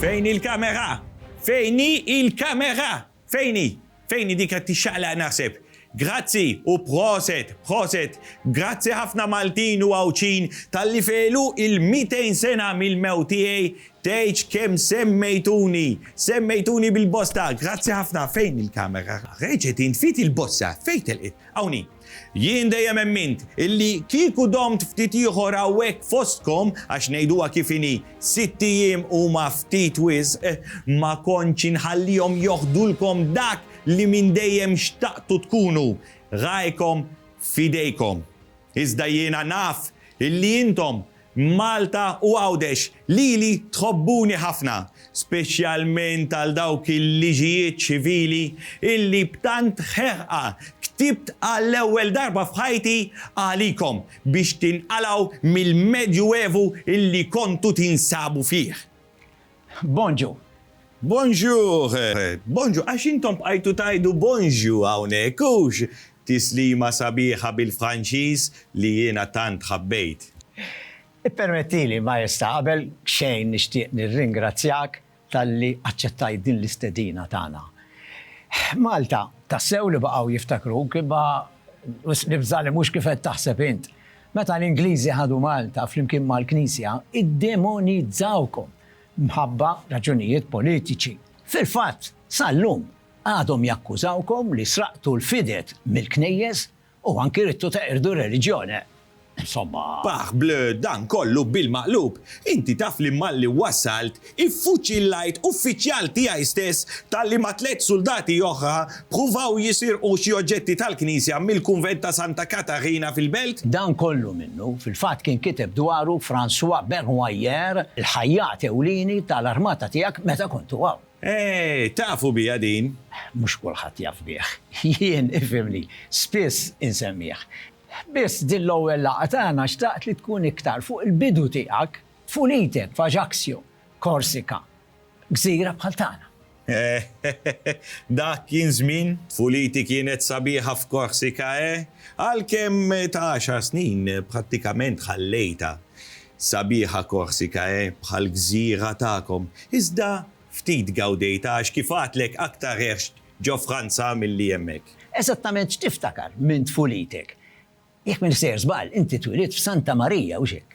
Fejn il-kamera? Fejni il-kamera? Fejni dik qed tixxaqlaq naħseb. Grazzi u proset. Grazzi ħafna Maltin u Għawċin tal-li felu il-200 sena mill-mew tiegħi tgħidx kemm semmejtuni bil-bosta. Grazzi ħafna. Fejn il-kamera? Reġgħet infit il-bossa. Fejn telqit? Hawnhi. Jien dejjem emmint illi kieku domt ftit ieħor hawnhekk fostkom għax ngħiduha kif inhi 6 ijiem huma ftit wisq ma kontx inħallihom joħdulkom dak li minn dejjem xtaqtu tkunu. Rajkom fidejkom. Iżda jiena naf illi intom Malta u Għawdex lili tħobbuni ħafna, speċjalment għal dawk il-liġijiet ċivili illi b'tant ħerqa ktibt għall-ewwel darba f'ħajti għalikom biex tinqalaw mill-Medjuevu illi kontu tinsabu fih. Bonġu. Bonjour, għax intom bqajtu tajdu bonjour hawnhekk hux tislima sabiħa bil-Franċiż li jiena tant ħabbejt. Ippermettili, Majesta, qabel xejn nixtieq nirringrazzjak tal-li aċċettajt din l-istedina tagħna. Malta, tassew li baqgħu jiftakruk imma nibżali mhux kif qed taħseb int. Meta l-Ingliżi ħadu Malta flimkien mal-Knisja, iddemonizzawkom mħabba raġunijiet politiċi. Fil-fatt, sal-lum għadhom jakkużawkom li sraqtu l-fidet mill-knejjes u anki rittu teqirdu reliġjoni. Insomma. Paħ ble dan kollu bil-maqlub, inti taf li malli wassalt iffuċillajt uffiċjal tiegħi stess tal-li ma 3 soldati oħra pruvaw jisirqu xi oġġetti tal-Knisja mill-Kunvent ta' Santa Katarina fil-Belt? Dan kollu minnu fil-fatt kien kiteb dwaru François Bernoyer, il-ħajjat ewlieni tal-armata tiegħek meta kontu għaw. Tafu bija din? Mhux kulħadd jaf bih. Jien ifhimni, spiss insemmih. Biss din l-ewwel laqgħa tagħna xtaqt li tkun iktar fuq il-bidu tiegħek f'Ulitek f'Ajaccio, Korsika, gżira bħal tagħna. Dak kien żmien Fuliti kienet sabiħa f'Korsika, għalkemm ta' 10 snin prattikament ħallejta. Sabiħa Korsika, bħal gżira tagħkom. Iżda ftit gawdejta għax kif għatlek aktar ħerx ġo Franza milli hemmhekk. Eżattament x'tiftakar minn Fulitek? Jekk minn sejr żball, inti twilit f'Santa Marija u xek.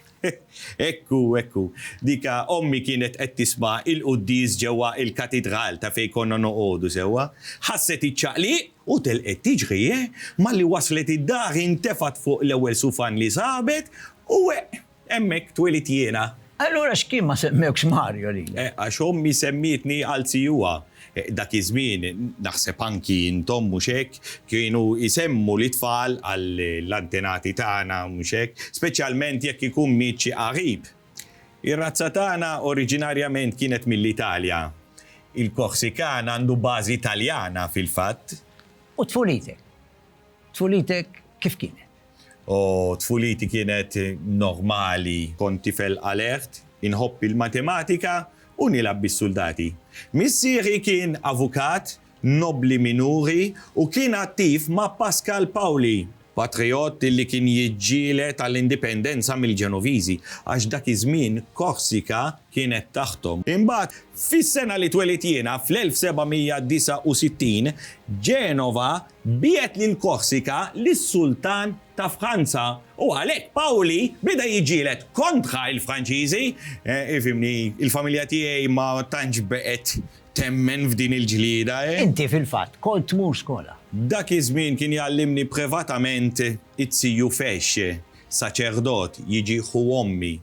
Ekku. Dika ommi kienet qed tisma' il-quddies ġewwa il-katedral ta' fejn konna noqogħdu sewwa. Ħasset iċċaqliq u telqet tiġri, malli waslet id-dar intefat fuq l-ewwel sufan li sabet u hemmhekk twilit jiena. Allura x'kien ma semmewx Mario lili? Għax ommi semmitni għal sijuha. Dak iż-żmien naħseb anki intom mhux hekk kienu isemmu l-itfal għall-antenati tagħna mhux hekk, speċjalment jekk ikun miċċi qarib. Ir-razza tagħna oriġinarjament kienet mill-Italja. Il-Korsikan għandu bażi Taljana fil-fatt. U Tfulitek? Tfulitek kif kienet? Tfuliti kienet normali, kont tifel alert, inħobb il-matematika u nilab bis-soldati. Missieri kien avukat, nobli minuri u kien attiv ma' Pascal Paoli, patriot li kien jiġġielet tal-indipendenza mill-Ġenoviżi, għax dak iż-żmien Korsika kienet taħtom. Imbagħad fis-sena li twelit jiena fl-1769 Ġenova biet lil Korsika lis-Sultan ta' Franza u għalhekk Paoli bida jiġġielet kontra l-Franċiżi. Ifhimni, il-familja tiegħi ma tantx beqgħet temmen f'din il-ġlieda. Inti fil-fatt kont tmur skola. Dak iż-żmien kien jgħallimni privatament it-siju Fex, saċerdot, jiġi ommi.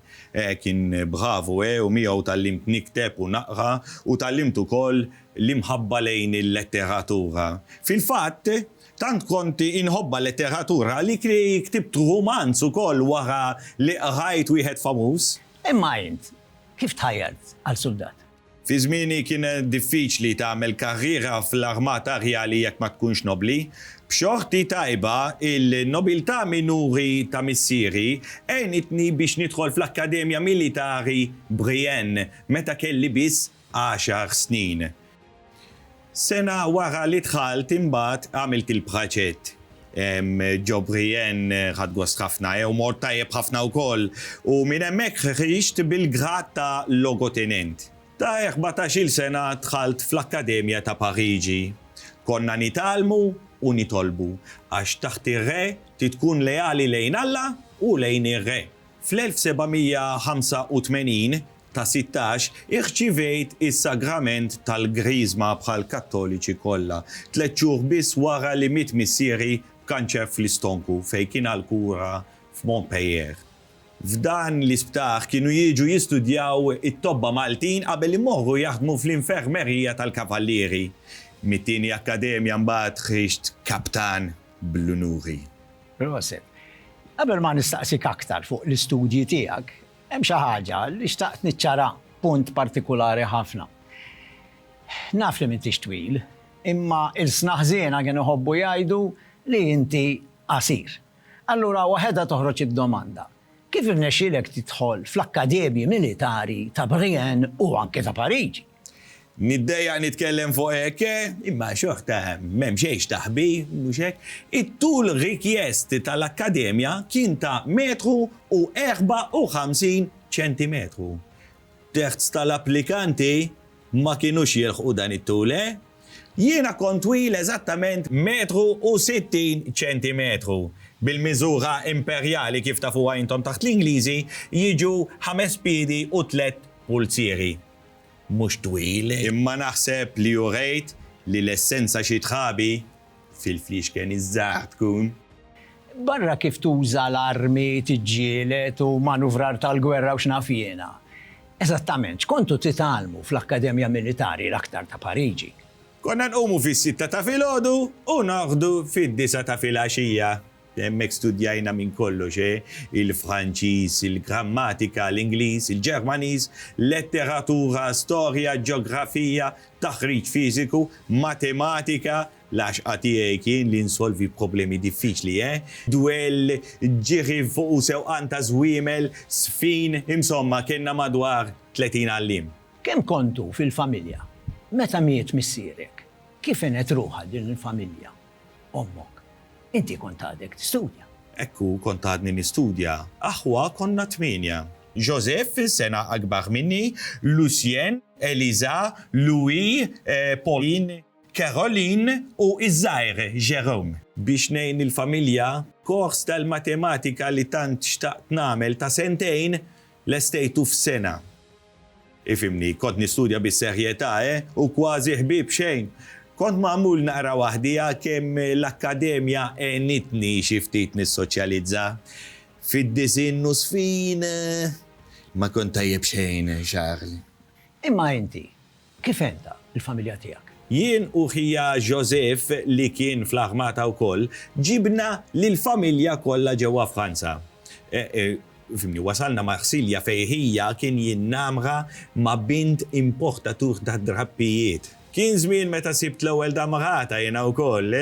Kien bravu u miegħu tallimt nikteb u naqra u tallimt ukoll l-imħabba lejn il-letteratura. Fil-fatt, tant konti inħobba letteratura li ktibt romanz ukoll wara li qrajt wieħed famuż. Imma int, kif tħajjart għal-soldat? Fi żmieni kien diffiċli tagħmel karriera fl-Armata Rjali jekk ma tkunx nobli. B'xorti tajba il-nobiltà minuri ta' missieri għenitni biex nidħol fl-Akkademja Militari Brienne meta kelli biss 10 snin. Sena wara li dħalt imbagħad għamilt il-praċett. Ġo Brienne ħadd gost ħafna u mort tajjeb ħafna wkoll u minn hemmhekk ħriġt bil-grad ta' logotenent. Ta' 14-il sena dħalt fl-Akkademja ta' Pariġi. Konna nitalmu u nitolbu, għax taħt ir-re titkun leali lejn Alla u lejn ir-re. Fl-1785 ta' 16 irċivejt is-sagrament tal-Grizma bħal kattoliċi kollha, 3 xhur biss wara li mit missieri kanċer fl-istonku fejn kien għall-kura f'Montpellier. F'dan l-isptaħ kienu jiġu jistudjaw it-tobba Maltin qabel imorru jaħdmu fl-infermerija tal-kavallieri. Mit-tieni akkademja mbagħad ħriġt kaptan bl-unuri. Proset. Qabel ma nistaqsik aktar fuq l-istudji tiegħek, hemm xi ħaġa li xtaqt niċċara punt partikulari ħafna. Naf li m'intix twil, imma il-snaħżiena kienu iħobbu jgħidu li inti qasir. Allura waħedha toħroġ id-domanda. Kif irnexxielek tidħol fl-Akkademji Militari ta' Brienne u anke ta' Pariġi? Niddejja nitkellem fuq hekk, imma xorta m'hemm xejn taħbi, mhux hekk. It-tul rikjesti tal-Akkademja kien ta' 1.54 ċentimetru. Terz tal-applikanti ma kienux jilħqu dan it-tul, Jiena kont twil eżattament 1.60 ċentimetru. Bil-miżura imperjali kif tafuha intom taħt l-Ingliżi jiġu 5 piedi u 3 pulzieri. Mhux twil, imma naħseb li jurejt li l-essenza xi tħabi fil-fliexken iż-żgħar tkun. Barra kif tuża l-armi, tiġġieled u manuvrar tal-gwerra u x'naf jiena. Eżattament, x'kontu titgħallmu fl-Akkademja Militari l-aktar ta' Pariġi? Konna nqumu fis-6 ta' filgħodu u naħdu fid-9 ta' filgħaxija. Hemmhekk studjajna minn kollox, il-Franċiż, il-grammatika, l-Ingliż, il-Ġermaniż, letteratura, storja, ġeografija, taħriġ fiżiku, matematika, l-għaxqa tiegħi kien li nsolvi problemi diffiċli, Dwell, ġiri fuq u sewqan ta' żwiemel, sfin, insomma kienna madwar 30 għallim. Kemm kontu fil-familja? Meta miet missierek? Kif inet ruħha din il-familja? Ommok. Inti kont għadek tistudja. Ekku kont għadni nistudja. Aħwa konna 8. Joseph, sena akbar minni, Lucien, Eliza, Louis, Pauline, Caroline u iż-żgħir Jerome. Biex ngħin il-familja, kors tal-matematika li tant xtaqt nagħmel ta' 2 sentejn l-estejtu f'sena. Ifimni, kont nistudja bis-serjetà, u kważi ħbieb xejn. Kont magħmul naqra waħdija kemm l-Akkademja għenitni xi ftit nissoċjalizza. Fid-disin u sfin ma kont tajjeb xejn, Charlie. Imma inti, kif enta il-familja tiegħek? Jien u ħija Joseph li kien fl-armata wkoll ġibna lill-familja kollha ġewwa Franza. Fimni, wasalna Marsilja fejn hija kien jinnamra ma' bint importatur ta' drappijiet. Kien żmien meta sibt l-ewwel damrata jiena wkoll,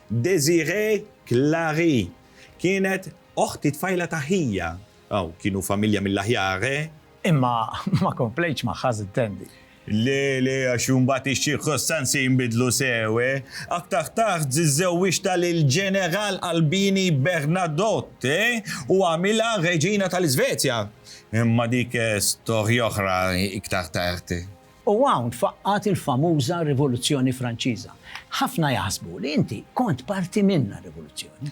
Desiree Clary. Kienet oħti tfajla ta' ħija. Kienu familja mill-aħjar, Imma ma komplejtx ma' ħaż intendi. Le, għax imbagħad ix-ċirkostanzi jinbidlu sew, Aktar tard żiżewwixta lill-Ġeneral Albini Bernadotte u għamilha reġina tal-Iżvezja. Imma dik storja oħra iktar tard. U hawn tfaqqat il-famuża Rivoluzzjoni Franċiża. Ħafna jaħsbu li inti kont parti minna rivoluzzjoni.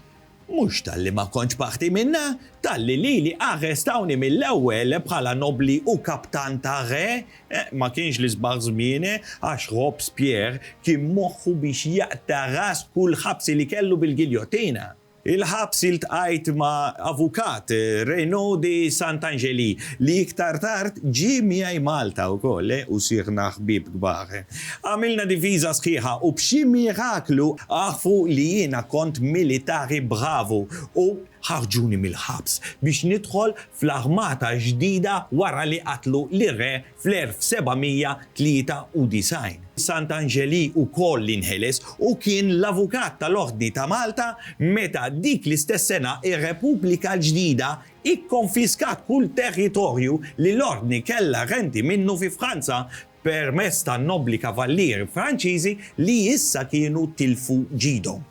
Mhux tal-li ma kontx parti minna, tal-li li arrestawni mill-ewwel bħala nobli u kaptan ta' re, ma kienx li żbar żmieni għax Robespierre kien moħħu biex jaqta' ras kull ħabsi li kellu bil-giljotina. Il-ħabs iltqajt ma' avukat Renaud de Sant'Angeli li iktar tard ġie miegħi Malta wkoll u sirna ħbieb kbar. Għamilna diviża sħiħa u b'xi miraklu għarfu li jiena kont militari bravu u ħarġuni mill-ħabs biex nidħol fl-armata ġdida wara li qatlu l-re fl-1793. Sant'Angeli ukoll inħeles u kien l-avukat tal-Ordni ta' Malta meta dik l-istess sena ir-Repubblika l-ġdida ikkonfiskat kull territorju li l-Ordni kellha renti minnu fi Franza permezz ta' nobli kavallieri Franċiżi li issa kienu tilfu ġidhom.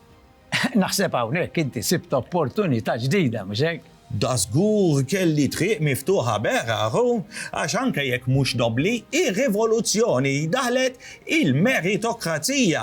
Naħseb hawnhekk inti sibt opportunità ġdida, mhux hekk? Da żgur kelli triq miftuħa beraħu, għax anke jekk mhux nobli, ir-rivoluzzjoni daħlet il-meritokrazija.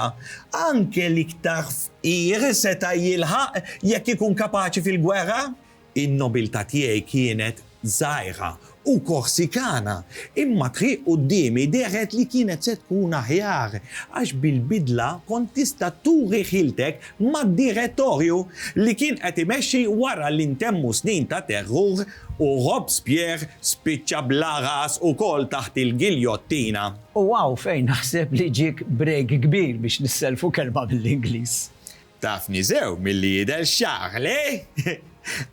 Anke l-iktar fqir seta' jilħaq jekk ikun kapaċi fil-gwerra. In-nobiltà tiegħi kienet żgħira u korsikana, imma triq qudiemi deret li kienet se tkun aħjar, għax bil-bidla kont tista' turi ħiltek mad-direttorju li kien qed imexxi wara li ntemmu snin ta' terrur u Robespierre spiċċa bla ras ukoll taħt il-giljottina. U għaw fejn naħseb li ġik breg kbir biex nisselfu kelma bil-Ingliż. Tafni sew milli jidher xaħ, le?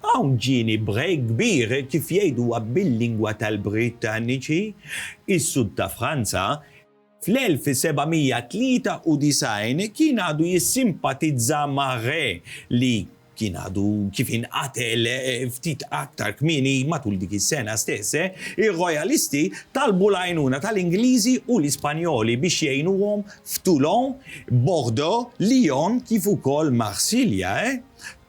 Hawn ġieni brejk kbir kif jgħiduha bil-lingwa tal-Brittaniċi, is-sud ta' Franza fl-1793 kien għadu jissimpatizza mar-re li kien għadu kif inqatel ftit aktar kmieni matul dik is-sena stesse, ir-Rojalisti talbu l-għajnuna tal-Ingliżi u l-Ispanjoli biex jgħinuhom f'Toulon, Bordeaux, Lyon kif ukoll Marsilja.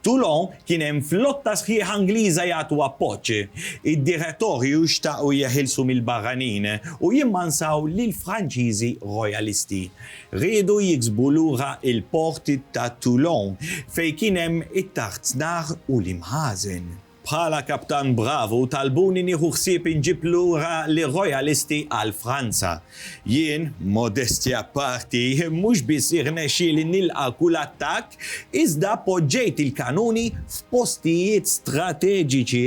Toulon kien hemm flotta sħiħa Ingliża jagħtu appoġġ. Id-direttorju xtaqu jeħilsu mill-barranin u jimmansaw lil Franċiżi Rojalisti. Riedu jiksbu lura il-porti ta' Toulon fejn kien hemm it-tartnar u l-imħażen. Bħala kaptan Bravo talbuni nieħu ħsieb inġib lura lir-Rojalisti għal Franza. Jien, modestja parti, mhux biss irnexxieli nilqa' kull attakk, iżda poġġejt il-kanuni f'postijiet strateġiċi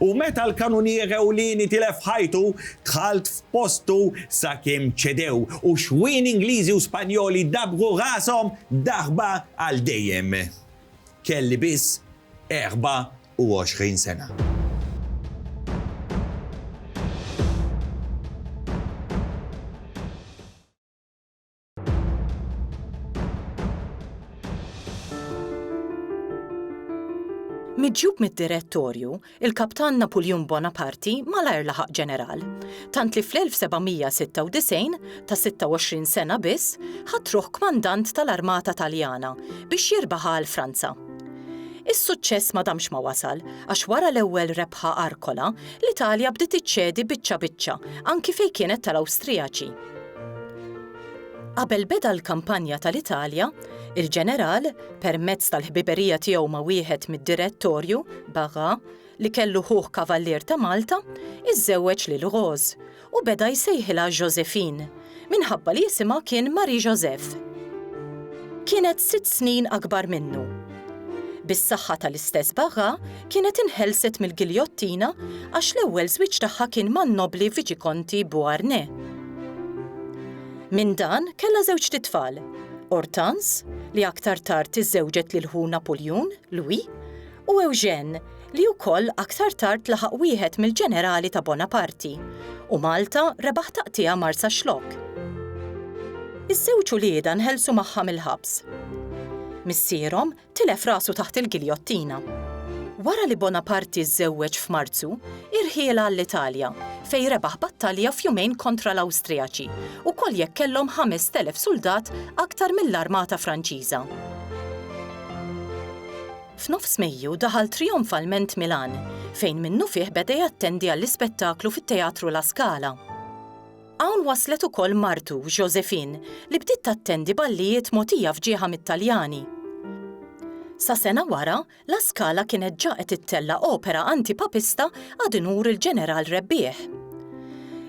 u meta l-kanunier ewlieni tilef ħajtu dħalt f'postu sakemm ċedew u xwien Ingliżi u Spanjoli dabru rashom darba għal dejjem. Kelli biss 24 sena. Miġġub mid-direttorju, il-kaptan Napoleon Bonaparte malajr laħaq ġeneral. Tant li fl-1796, ta' 26 sena biss, ħatruħ kmandant tal-Armata Taljana biex jirbaħa għal Franza. Is-suċċess ma damx ma wasal, għax wara l-ewwel rebħa Arkola, l-Italja bdiet iċċedi biċċa anki fejn kienet tal-Awstrijaċi. Qabel beda l-kampanja tal-Italja, il-ġeneral, permezz tal-ħbiberija tiegħu ma' wieħed mid-direttorju, Barras, li kellu ħuħ kavallier ta' Malta, iżżewweġ lil Rose u beda jsejħilha Josephine, minħabba li jisimha kien Marie Joseph. Kienet 6 snin akbar minnu. Bis-saħħa tal-istess Barras kienet inħelset mill-giljottina għax l-ewwel żwieġ tagħha kien man-nobli Viċikonti Beauharnais. Minn dan kellha żewġ titfal, Hortense, li aktar tard iżżewġet lil ħu Napoleon, Louis, u Eugène, li wkoll aktar tard laħaq wieħed mill-ġenerali ta' Bonaparte, u Malta rebaħ taqtija Marsa Xlok. Iż-żewġ ulieda nħelsu magħha mill-ħabs. Missierhom tilef rasu taħt il-giljottina. Wara li Bonaparte żżewweġ f'Marzu, irħiela għall-Italja, fejn rebaħ battalja f'jumejn kontra l-Awstrijaċi u koll jekk kellhom 5,000 soldat aktar mill-Armata Franċiża. F'nofs Mejju daħal trionfalment Milan, fejn minnu fih beda jattendi għall-ispettaklu fit-Teatru La Scala. Hawn waslet ukoll martu, Josephine, li bdiet tattendi ballijiet mogħtija fġieħa mit-Taljani. Sa sena wara, La Scala kienet ġa qed ittella opera antipapista għad inur il-ġeneral rebbieħ.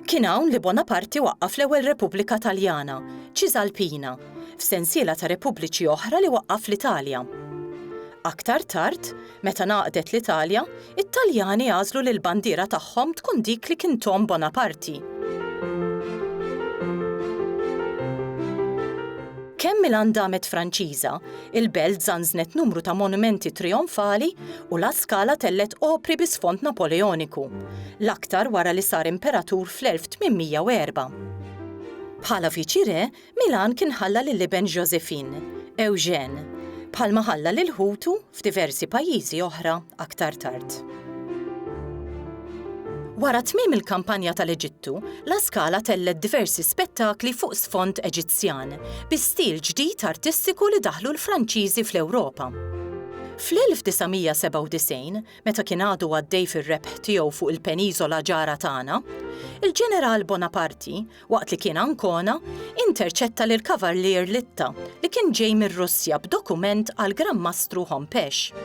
Kien hawn li Bonaparte waqqaf l-ewwel Repubblika Taljana, Cisalpina, f'sensiela ta' repubbliċi oħra li waqqaf l-Italja. Aktar tard, meta naqdet l-Italja, it-Taljani għażlu li l-bandiera tagħhom tkun dik li kien Tom Bonaparte. Kemm Milan damet Franċiża, il-belt żanżnet numru ta' monumenti trionfali u La Scala tellet opri bi sfond Napoleoniku, l-aktar wara li sar imperatur fl-1804. Bħala viċi re, Milan kien ħalla lil-liben Josephine, Eugène, bħalma ħalla lil Hutu f'diversi pajjiżi oħra aktar tard. Wara tmiem il-kampanja tal-Eġittu, La Scala tellet diversi spettakli fuq sfond Eġizzjan, bi stil ġdid artistiku li daħlu l-Franċiżi fl-Ewropa. Fl-1997, meta kien għadu għaddej fir-rebħ tiegħu fuq il-Peniżola ġara tagħna, il-ġeneral Bonaparti, waqt li kien Ancona, interċetta lil Kavallier Litta li kien ġej mir-Russja b'dokument għal Gran Mastru Hompesh.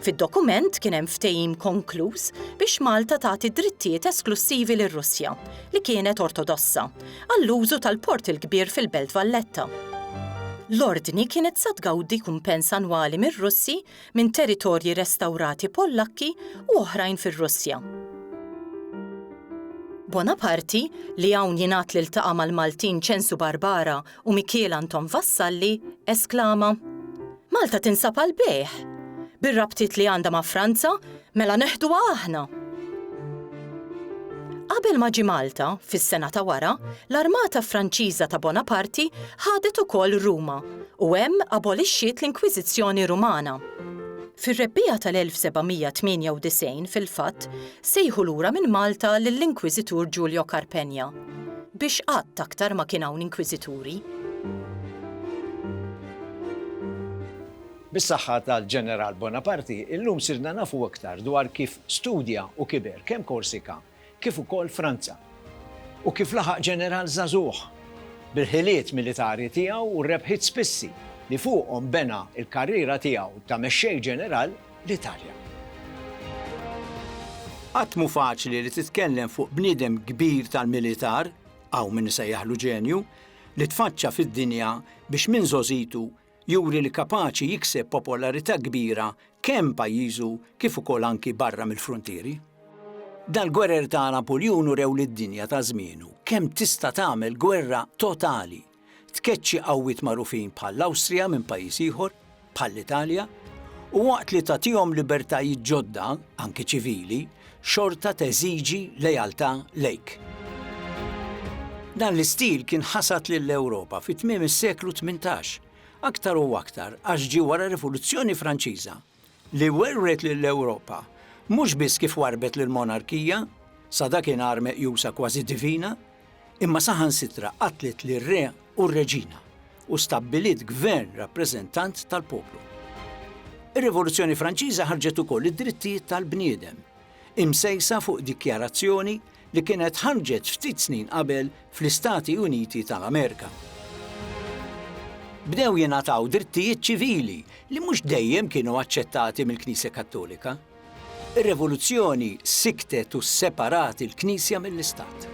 Fid-dokument kien hemm ftehim konkluż biex Malta tagħti drittijiet esklusivi lir-Russja li kienet ortodossa għall-użu tal-port il-kbir fil-Belt Valletta. L-ordni kienet sa tgawdi kumpens annwali mir-Russi minn territorji restawrati Pollakki u oħrajn fir-Russja. Bonaparti, li hawn jingħad li ltaqa' mal-Maltin Censu Barbara u Michele Anton Vassalli, esklama: Malta tinsab għal bejħ. Bir-rabtiet li għandha ma' Franza, mela neħduha aħna. Qabel ma ġie Malta, fis-sena ta' wara, l-Armata Franċiża ta' Bonaparti ħadet ukoll Ruma u hemm abolixxiet l-Inkwiżizzjoni Rumana. Fir-rebbija tal-1798 fil-fatt sejħu lura minn Malta lill-Inkwiżitur Giulio Carpegna biex qatt aktar ma kien hawn inkwiżituri. Bis-saħħa tal-ġeneral Bonaparti, illum sirna nafu aktar dwar kif studja u kiber kemm Korsika, kif ukoll Franza. U kif laħaq ġeneral żagħżugħ bil-ħiliet militari tiegħu u rebħiet spissi li fuqhom bena l-karriera tiegħu ta' mexxej ġeneral l-Italja. Qatt mhu faċli li titkellem fuq bniedem kbir tal-militar, hawn min isejjaħlu ġenju, li tfaċċa fid-dinja biex minn żożitu juri li kapaċi jikseb popolarità kbira kemm pajjiżu kif ukoll anki barra mill-frontieri. Dal-gwerer ta' Napoljun urew lid-dinja ta' żmienu kemm tista' tagħmel gwerra totali, tkeċċi qawwiet magħrufin bħall-Awstrija minn pajjiż ieħor, bħall-Italja, u waqt li tagħtihom libertajiet ġodda, anke ċivili, xorta teżiġi lejaltà lejk. Dan l-istil kien ħasad lill-Ewropa fi tmiem is-seklu 18, aktar u aktar għax ġie wara Rivoluzzjoni Franċiża li werret lill-Ewropa mhux biss kif warbet lill-monarkija, sa dakinhar kien meqjusa kważi divina, imma saħansitra qatlet lir-re u r-reġina u stabbiliet gvern rappreżentant tal-poplu. Ir-Rivoluzzjoni Franċiża ħarġet ukoll id-drittijiet tal-bniedem, imsejsa fuq dikjarazzjoni li kienet ħarġet ftit snin qabel fl-Istati Uniti tal-Amerika. Bdew jingħataw drittijiet ċivili li mhux dejjem kienu aċċettati mill-Knisja Kattolika. Ir-Revoluzzjoni siktet u sseparat il-Knisja mill-Istat.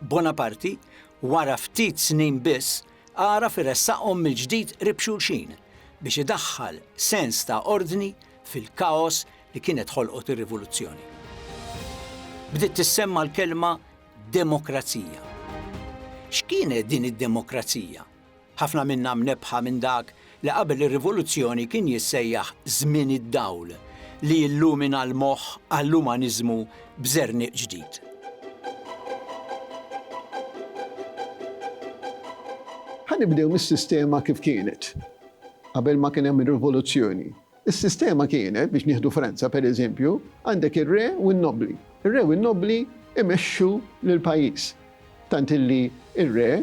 Bonaparti, wara ftit snin biss, ara firessaqhom mill-ġdid rib xulxin biex idaħħal sens ta' ordni fil-kaos li kienet ħolqot ir-Rivoluzzjoni. Bdiet tissemma l-kelma demokrazija. X'kienet din id-demokrazija? Ħafna minnha mnebħa minn dak li qabel ir-Rivoluzzjoni kien jissejjaħ żmien id-dawl li illumina l-moħħ għall-umaniżmu b'żerniq ġdid. Ħanibdew mis-sistema kif kienet qabel ma kien hemm ir-rivoluzzjoni. Is-sistema kienet biex nieħdu Franza pereżempju, għandek ir-re u n-nobli. Ir-re u n-nobli imexxu lill-pajjiż. Tant illi ir-re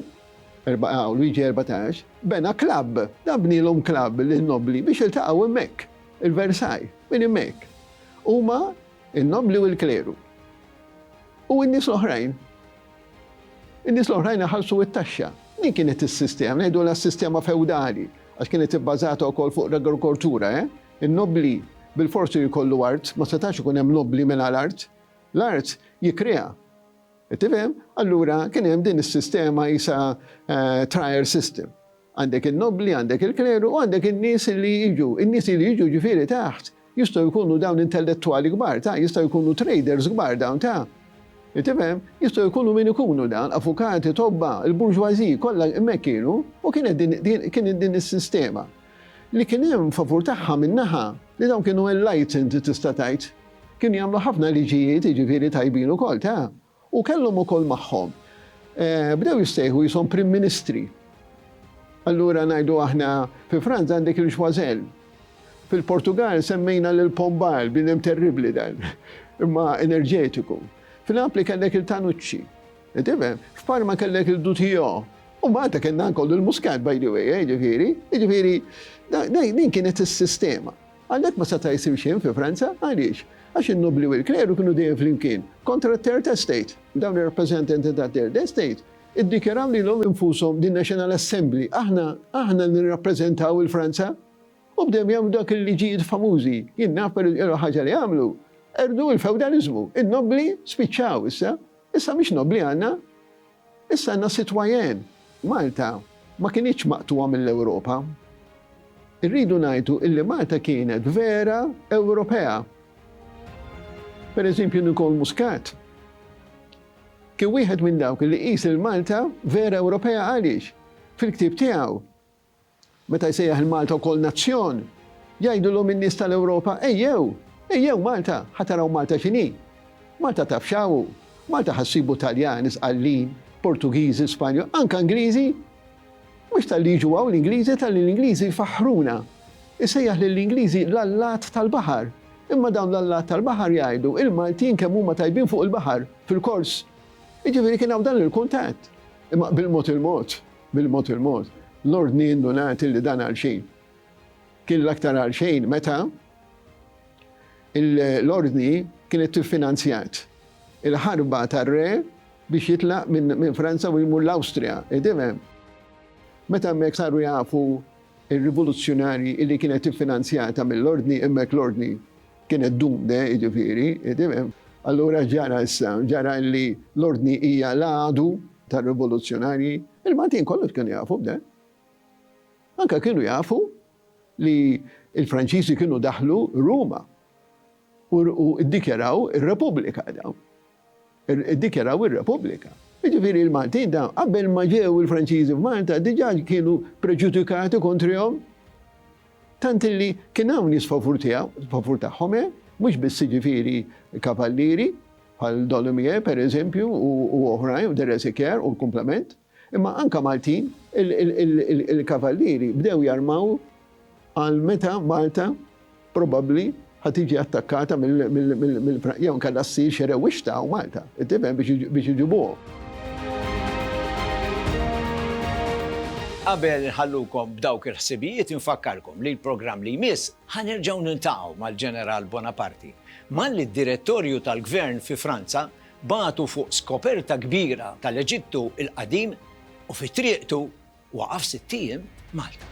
Luigi 14 bena klabb, dabnilhom klabb lin-nobli biex iltaqgħu hemmhekk, il-Versailles, minn hemmhekk. Huma n-nobli u l-kleru. U n-nies l-oħrajn. In-nies l-oħrajn ħallsu it-taxxa. Din kienet is-sistema, ngħidu s-sistema feudali, għax kienet ibbażata wkoll fuq l-agrikoltura, In-nobli bil-forsi jkollu art, ma setax ikun hemm nobli mingħajr art. L-art jikkrea. Tifhem? Allura kien hemm din is-sistema isa trial system. Għandek in-nobli, għandek il-kleru u għandek in-nies li jiġu. In-nies li jiġu ġifieri taħt jistgħu jkunu dawn intellettwali kbar ta' jistgħu jkunu traders kbar dawn ta'. Tifhem? Jistgħu jkunu min ikunu dawn, avukati, tobba, il-burġważi kollha hemmhekk kienu u kienet din is-sistema. Li kien hemm favur tagħha min-naħa li dawn kienu enlightened tista' tgħid. Kienu jagħmlu ħafna liġijiet jiġifieri tajbin ukoll ta'. U kellhom ukoll magħhom. Bdew jistejħu jisom Prim Ministri. Allura ngħidu aħna fi Franza għandek il-Choiseul. Fil-Portugal semmejna lil-Pombal b'inem terribli dan, imma enerġetiku. Fil-Napli kellek il-Tanucci. F'Parma kellek il-Dutio. U mbagħad kellna nkollu il-Muscat by the way, ġifieri. Ġifieri din kienet is-sistema. Għalhekk ma seta' jsir xejn fi Franza, għaliex? Għax in-nobli u l-kleru kienu dejjem flimkien kontra t-Third Estate, dawn ir-rappreżentanti ta' Third Estate, iddikjaraw lilhom infushom din National Assembly. Aħna nirrappreżentaw il-Franza u bdew jagħmlu dak il-liġijiet famużi. Jien naf ħaġa li għamlu. Erdu il-feudalizmu. In-nobli spiċċaw issa. Issa mhix nobli għandna. Issa għandna sitwajen. Malta ma kienx maqtuwa mill-Ewropa. Irridu ngħidu illi Malta kienet vera Ewropea. Per eżempju, Nikol Muscat. Kien wieħed minn dawk li qis il-Malta vera Ewropea għaliex. Fil-ktieb tiegħu. Meta jsejjaħ il-Malta wkoll nazzjon, jgħidulhom in-nies tal-Ewropa, ejjew Malta, ħataraw Malta x'inhi. Malta taf x'hawu, Malta ħassibu Taljani, Sqallin, Portugiżi, Spanjol, anke Ingliżi. Mhux tal-li jiġu hawn l-Ingliżi, tal-Ingliżi faħruna. Isejjaħ lill-Ingliżi l-allat tal-baħar. Imma dawn l-allat tal-baħar jgħidu il-Maltin kemm huma tajbin fuq il-baħar fil-kors. Jiġifieri kien hawn dan il-kuntatt. Imma bil-mod. L-ordni indunat li dan għal xejn. Kien l-aktar għal xejn meta l-ordni kienet tiffinanzjat. Il-ħarba tar-re biex jitlaq minn Franza u jmur l-Awstrija. Idifhem. Meta hemmhekk saru jafu ir-rivoluzzjonari li kienet tiffinanzjata mill-ordni, hemmhekk l-ordni kienet dumde, jiġifieri, idifhem. Allura ġara li l-ordni hija l-għadu tar-rivoluzzjonari, il-Maltin kollox kienu jafu b'da. Anka kienu jafu li il-Franċiżi kienu daħlu Ruma u iddikjaraw ir-Repubblika dawn. Iddikjaraw ir-Repubblika. Jiġifieri il-Maltin dawn qabel ma ġew il-Franċiżi f'Malta diġà kienu preġudikati kontrihom. Tant li kien hawn nies favur tagħhom, mhux biss jiġifieri kavallieri bħal Dolomieu pereżempju u oħrajn u Deresikjer u l-komplement. Imma anka Maltin, il-kavallieri bdew jarmaw għal meta Malta probabbli ħatiġi attakkata jew nkella ssir xerewixta u Malta, tifhem biex iġibuhom. Qabel ħallukom b'dawk il-ħsibijiet infakkarkom li l-programm li jmiss ħanerġgħu niltaqgħu mal-Ġeneral Bonaparte malli d-direttorju tal-Gvern fi Franza bagħtu fuq skoperta kbira tal-Eġittu il-qadim u fi triqtu waqaf 6 Malta.